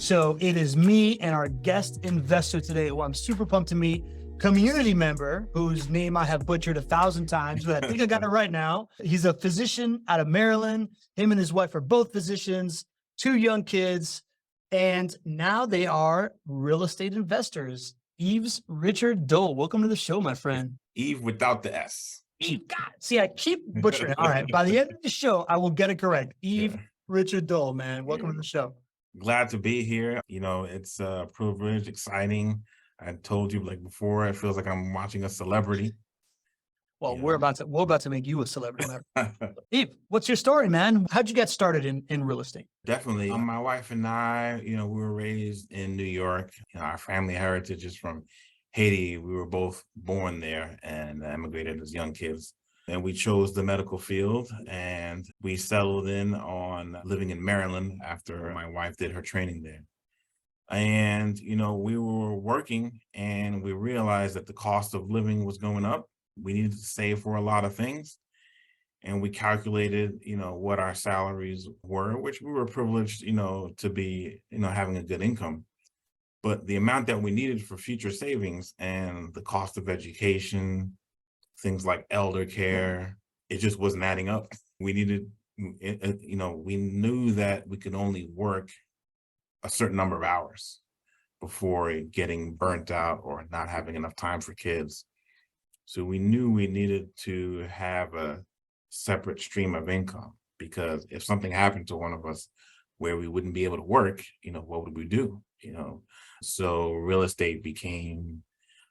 So it is me and our guest investor today, who I'm super pumped to meet, community member whose name I have butchered 1,000 times, but I think I got it right now. He's a physician out of Maryland. Him and his wife are both physicians, 2 young kids, and now they are real estate investors. Yves-Richard Dole, welcome to the show, my friend. Eve without the S. Eve, God, see, I keep butchering it. All right, by the end of the show, I will get it correct. Yves-Richard Dole, man, welcome to the show. Glad to be here. You know, it's a privilege, exciting. I told you like before, it feels like I'm watching a celebrity. Well, we're about to make you a celebrity. Eve, what's your story, man? How'd you get started in real estate? Definitely. My wife and I, we were raised in New York. Our family heritage is from Haiti. We were both born there and emigrated as young kids. And we chose the medical field, and we settled in on living in Maryland after my wife did her training there. And, we were working and we realized that the cost of living was going up. We needed to save for a lot of things. And we calculated, what our salaries were, which we were privileged, to be, having a good income. But the amount that we needed for future savings and the cost of education, things like elder care, it just wasn't adding up. We needed, we knew that we could only work a certain number of hours before getting burnt out or not having enough time for kids. So we knew we needed to have a separate stream of income, because if something happened to one of us where we wouldn't be able to work, what would we do? So real estate became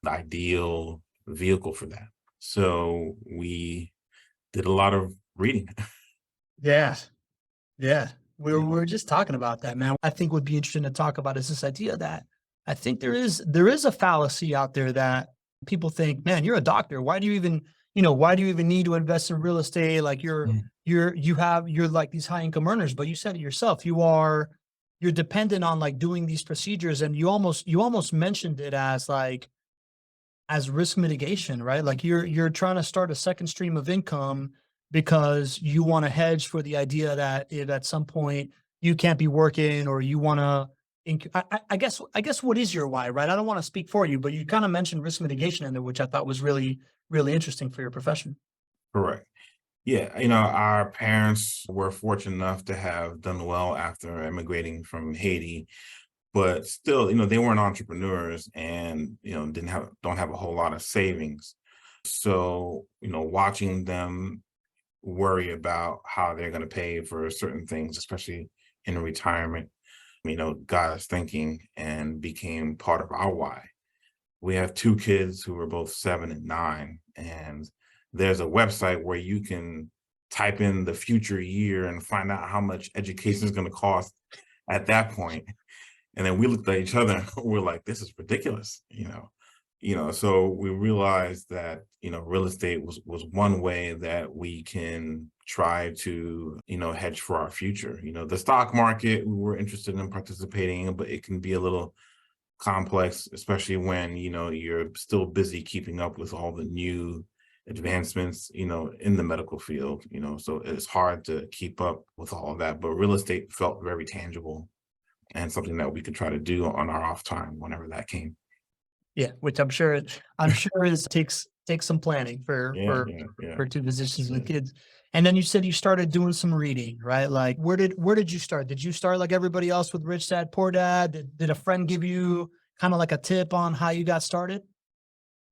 the ideal vehicle for that. So we did a lot of reading. Yeah. We were just talking about that, man. I think would be interesting to talk about is this idea that I think there is a fallacy out there that people think, man, you're a doctor. Why do you even need to invest in real estate? Like you're like these high income earners, but you said it yourself. You're dependent on like doing these procedures, and you almost mentioned it as risk mitigation, right? Like you're trying to start a second stream of income because you want to hedge for the idea that if at some point you can't be working, or you want to, I guess what is your why, right? I don't want to speak for you, but you kind of mentioned risk mitigation in there, which I thought was really, really interesting for your profession. Correct. Yeah. Our parents were fortunate enough to have done well after immigrating from Haiti, but still, they weren't entrepreneurs and, don't have a whole lot of savings. So, watching them worry about how they're going to pay for certain things, especially in retirement, got us thinking and became part of our why. We have 2 kids who are both 7 and 9, and there's a website where you can type in the future year and find out how much education is going to cost at that point. And then we looked at each other and we're like, this is ridiculous, so we realized that, real estate was one way that we can try to, hedge for our future. The stock market, we were interested in participating in, but it can be a little complex, especially when, you're still busy keeping up with all the new advancements, in the medical field, so it's hard to keep up with all of that. But real estate felt very tangible and something that we could try to do on our off time whenever that came. Yeah, which I'm sure takes some planning for 2 physicians with kids. And then you said you started doing some reading, right? Like where did you start? Did you start like everybody else with Rich Dad Poor Dad? Did a friend give you kind of like a tip on how you got started?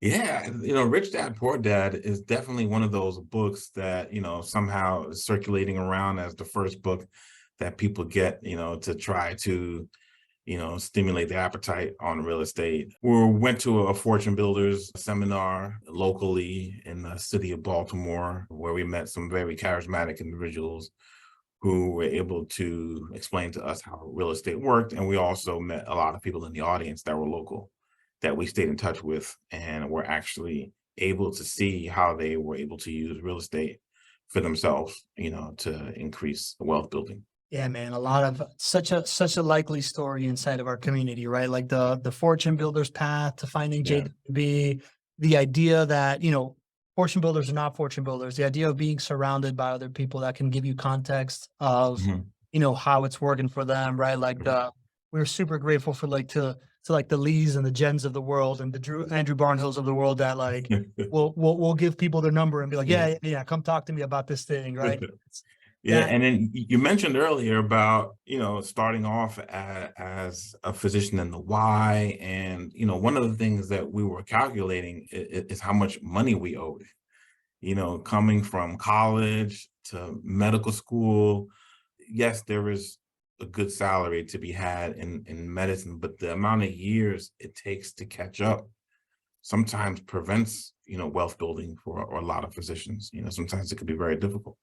Yeah, Rich Dad Poor Dad is definitely one of those books that, somehow is circulating around as the first book that people get, to try to, stimulate the appetite on real estate. We went to a Fortune Builders seminar locally in the city of Baltimore, where we met some very charismatic individuals who were able to explain to us how real estate worked. And we also met a lot of people in the audience that were local, that we stayed in touch with, and were actually able to see how they were able to use real estate for themselves, to increase wealth building. Yeah, man, a lot of such a likely story inside of our community, right? Like the Fortune Builders path to finding JWB, the idea that, Fortune Builders are not Fortune Builders, the idea of being surrounded by other people that can give you context of, how it's working for them, right? Like we're super grateful for like to like the Lees and the Jens of the world and the Andrew Barnhills of the world that like we'll give people their number and be like, Yeah. yeah, come talk to me about this thing, right? It's Yeah, that and then you mentioned earlier about, starting off as a physician in the Y, and one of the things that we were calculating is how much money we owed. Coming from college to medical school, yes, there is a good salary to be had in medicine, but the amount of years it takes to catch up sometimes prevents, wealth building for a lot of physicians. Sometimes it could be very difficult.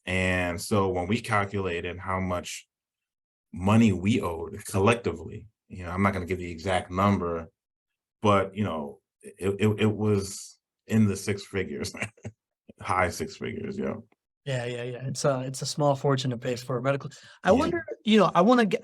And so when we calculated how much money we owed collectively, I'm not going to give the exact number, but it was in the six figures, high six figures. Yeah. yeah. It's a small fortune to pay for medical. I Yeah. wonder,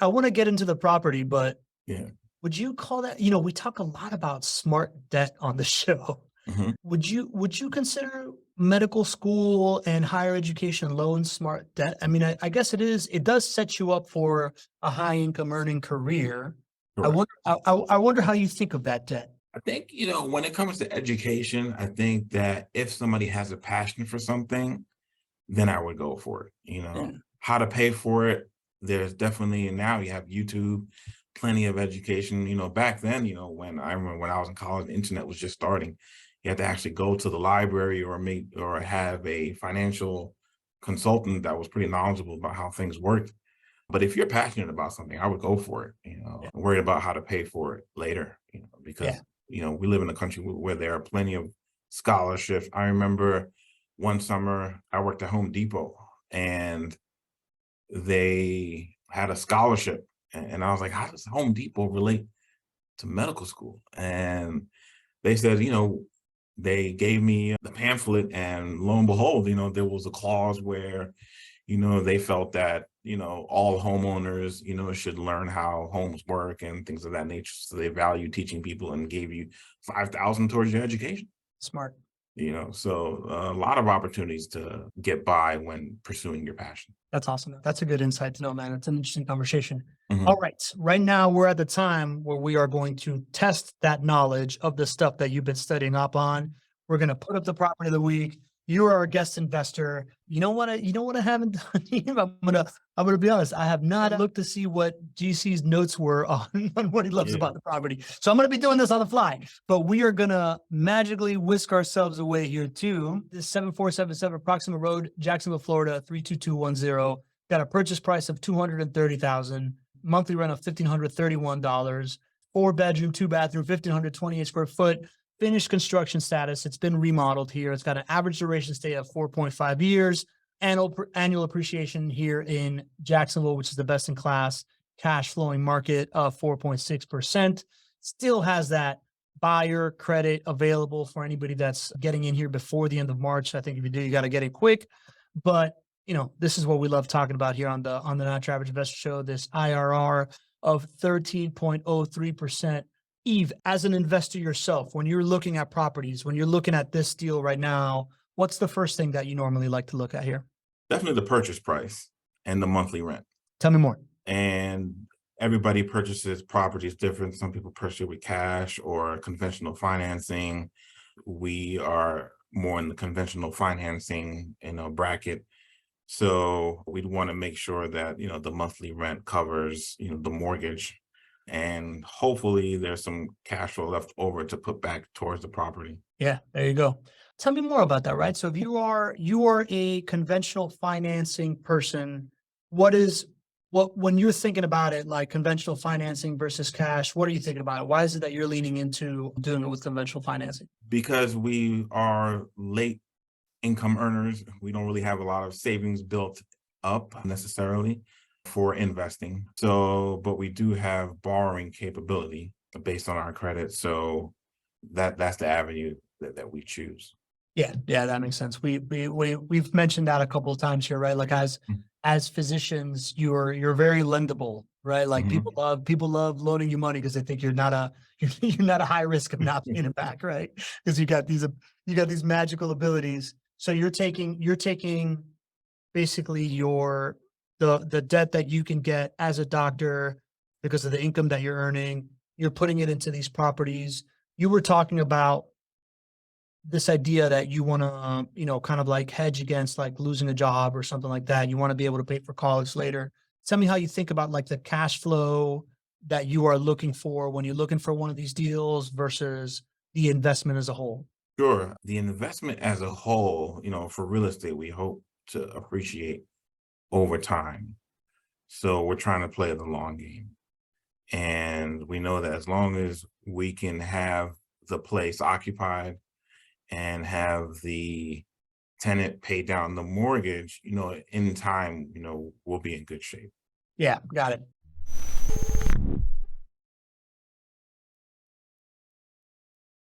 I want to get into the property, but Yeah. would you call that, we talk a lot about smart debt on the show. Mhm. Would you consider medical school and higher education loans smart debt? I mean, I guess it does set you up for a high income earning career. Correct. I wonder how you think of that debt. I think, when it comes to education, I think that if somebody has a passion for something, then I would go for it. Yeah. How to pay for it. There's definitely, now you have YouTube, plenty of education. Back then, when I remember when I was in college, the internet was just starting. You had to actually go to the library or have a financial consultant that was pretty knowledgeable about how things worked. But if you're passionate about something, I would go for it, Yeah. worry about how to pay for it later, Yeah. because, we live in a country where there are plenty of scholarships. I remember one summer I worked at Home Depot and they had a scholarship. And I was like, how does Home Depot relate to medical school? And they said, they gave me the pamphlet, and lo and behold, there was a clause where, they felt that, all homeowners, should learn how homes work and things of that nature. So they value teaching people and gave you 5,000 towards your education. Smart. So a lot of opportunities to get by when pursuing your passion. That's awesome. That's a good insight to know, man. It's an interesting conversation. All Mhm. right. Right now, we're at the time where we are going to test that knowledge of the stuff that you've been studying up on. We're going to put up the property of the week. You are our guest investor. You know what I haven't done? I'm gonna be honest. I have not looked to see what GC's notes were on what he loves Yeah. about the property. So I'm gonna be doing this on the fly. But we are gonna magically whisk ourselves away here to this 7477 Proxima Road, Jacksonville, Florida, 32210. Got a purchase price of $230,000, monthly rent of $1,531, 4 bedroom, 2 bathroom, 1,528 square foot. Finished construction status. It's been remodeled here. It's got an average duration stay of 4.5 years. Annual appreciation here in Jacksonville, which is the best in class cash flowing market of 4.6%. Still has that buyer credit available for anybody that's getting in here before the end of March. I think if you do, you got to get it quick. But this is what we love talking about here on the Not Your Average Investor Show. This IRR of 13.03%. Yves, as an investor yourself, when you're looking at properties, when you're looking at this deal right now, what's the first thing that you normally like to look at here? Definitely the purchase price and the monthly rent. Tell me more. And everybody purchases properties different. Some people purchase it with cash or conventional financing. We are more in the conventional financing, bracket. So we'd want to make sure that, the monthly rent covers, the mortgage, and hopefully there's some cash flow left over to put back towards the property. Yeah, there you go. Tell me more about that, right? So if you are a conventional financing person, when you're thinking about it, like conventional financing versus cash, what are you thinking about it? Why is it that you're leaning into doing it with conventional financing? Because we are late income earners, we don't really have a lot of savings built up necessarily for investing. So, but we do have borrowing capability based on our credit. So that's the avenue that we choose. Yeah, that makes sense. We've mentioned that a couple of times here, right? Like as physicians, you're very lendable, right? Like Mhm. people love loaning you money because they think you're not a high risk of not paying it back, right? Because you got these magical abilities. So you're taking basically the debt that you can get as a doctor because of the income that you're earning. You're putting it into these properties. You were talking about this idea that you want to, kind of like hedge against like losing a job or something like that. You want to be able to pay for college later. Tell me how you think about like the cash flow that you are looking for when you're looking for one of these deals versus the investment as a whole. Sure. The investment as a whole, for real estate, we hope to appreciate over time. So we're trying to play the long game. And we know that as long as we can have the place occupied and have the tenant pay down the mortgage, in time, we'll be in good shape. Yeah, got it.